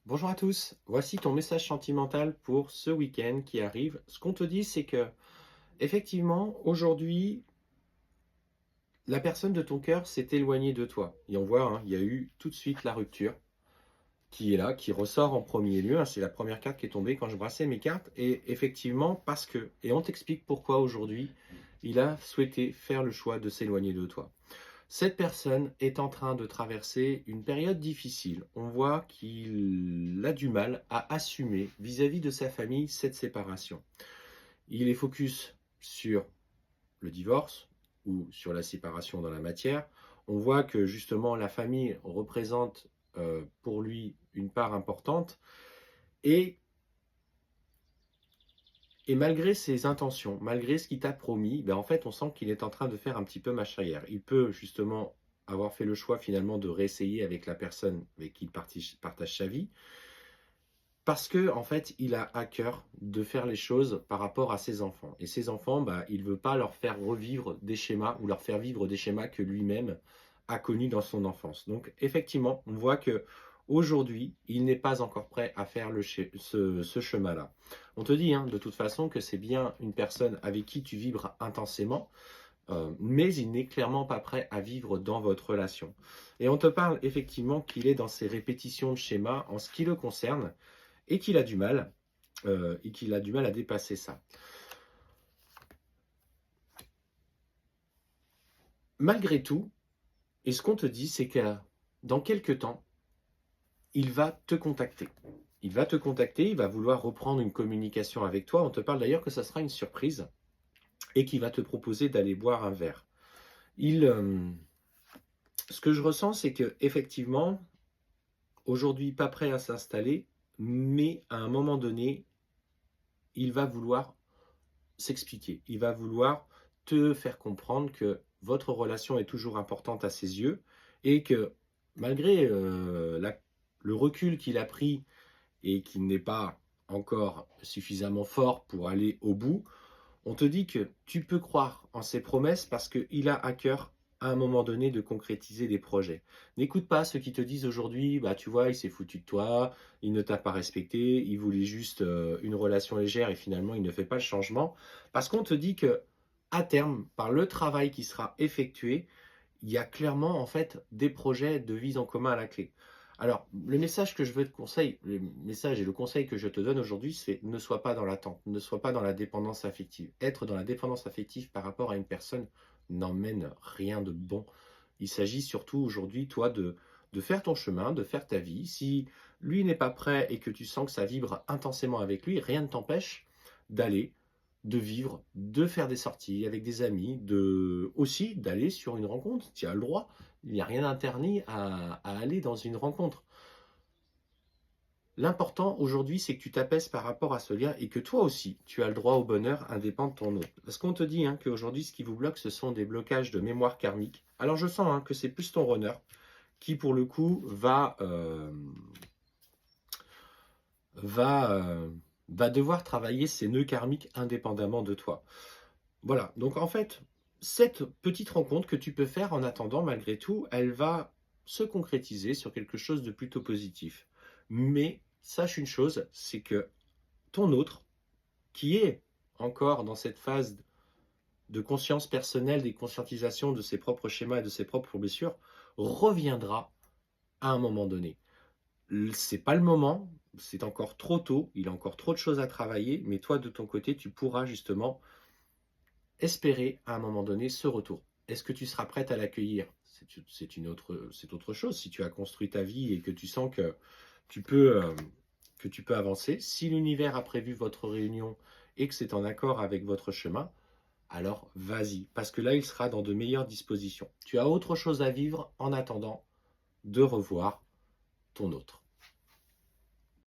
Bonjour à tous, voici ton message sentimental pour ce week-end qui arrive. Ce qu'on te dit, c'est que, effectivement, aujourd'hui, la personne de ton cœur s'est éloignée de toi. Et on voit, hein, il y a eu tout de suite la rupture qui est là, qui ressort en premier lieu, hein. C'est la première carte qui est tombée quand je brassais mes cartes. Et effectivement, parce que, et on t'explique pourquoi aujourd'hui, il a souhaité faire le choix de s'éloigner de toi. Cette personne est en train de traverser une période difficile. On voit qu'il a du mal à assumer vis-à-vis de sa famille cette séparation. Il est focus sur le divorce ou sur la séparation dans la matière. On voit que justement la famille représente pour lui une part importante et malgré ses intentions, malgré ce qu'il t'a promis, ben en fait, on sent qu'il est en train de faire un petit peu marche arrière. Il peut justement avoir fait le choix finalement de réessayer avec la personne avec qui il partage sa vie, parce que en fait, il a à cœur de faire les choses par rapport à ses enfants. Et ses enfants, bah, il ne veut pas leur faire revivre des schémas ou leur faire vivre des schémas que lui-même a connus dans son enfance. Donc effectivement, on voit que aujourd'hui, il n'est pas encore prêt à faire ce chemin-là. On te dit hein, de toute façon que c'est bien une personne avec qui tu vibres intensément, mais il n'est clairement pas prêt à vivre dans votre relation. Et on te parle effectivement qu'il est dans ces répétitions de schémas en ce qui le concerne, et qu'il a du mal, à dépasser ça. Malgré tout, et ce qu'on te dit, c'est que dans quelques temps, il va te contacter. Il va te contacter, il va vouloir reprendre une communication avec toi. On te parle d'ailleurs que ça sera une surprise et qu'il va te proposer d'aller boire un verre. Ce que je ressens, c'est que effectivement, aujourd'hui, pas prêt à s'installer, mais à un moment donné, il va vouloir s'expliquer. Il va vouloir te faire comprendre que votre relation est toujours importante à ses yeux et que malgré le recul qu'il a pris et qu'il n'est pas encore suffisamment fort pour aller au bout, on te dit que tu peux croire en ses promesses parce qu'il a à cœur à un moment donné de concrétiser des projets. N'écoute pas ceux qui te disent aujourd'hui, bah tu vois, il s'est foutu de toi, il ne t'a pas respecté, il voulait juste une relation légère et finalement il ne fait pas le changement. Parce qu'on te dit que à terme, par le travail qui sera effectué, il y a clairement en fait des projets de vie en commun à la clé. Alors, le message que je veux te conseiller, le message et le conseil que je te donne aujourd'hui, c'est ne sois pas dans l'attente, ne sois pas dans la dépendance affective. Être dans la dépendance affective par rapport à une personne n'emmène rien de bon. Il s'agit surtout aujourd'hui, toi, de faire ton chemin, de faire ta vie. Si lui n'est pas prêt et que tu sens que ça vibre intensément avec lui, rien ne t'empêche d'aller, de vivre, de faire des sorties avec des amis, aussi d'aller sur une rencontre. Tu as le droit. Il n'y a rien d'interdit à aller dans une rencontre. L'important aujourd'hui, c'est que tu t'apaises par rapport à ce lien et que toi aussi, tu as le droit au bonheur indépendant de ton autre. Parce qu'on te dit hein, qu'aujourd'hui, ce qui vous bloque, ce sont des blocages de mémoire karmique. Alors je sens hein, que c'est plus ton runner qui, pour le coup, va devoir travailler ses nœuds karmiques indépendamment de toi. Voilà, donc en fait, cette petite rencontre que tu peux faire en attendant, malgré tout, elle va se concrétiser sur quelque chose de plutôt positif. Mais sache une chose, c'est que ton autre, qui est encore dans cette phase de conscience personnelle, des conscientisations de ses propres schémas et de ses propres blessures, reviendra à un moment donné. C'est pas le moment, c'est encore trop tôt, il a encore trop de choses à travailler, mais toi de ton côté, tu pourras justement espérer à un moment donné ce retour. Est-ce que tu seras prête à l'accueillir? C'est autre chose. Si tu as construit ta vie et que tu sens tu peux, euh, que tu peux avancer, si l'univers a prévu votre réunion et que c'est en accord avec votre chemin, alors vas-y, parce que là, il sera dans de meilleures dispositions. Tu as autre chose à vivre en attendant de revoir ton autre.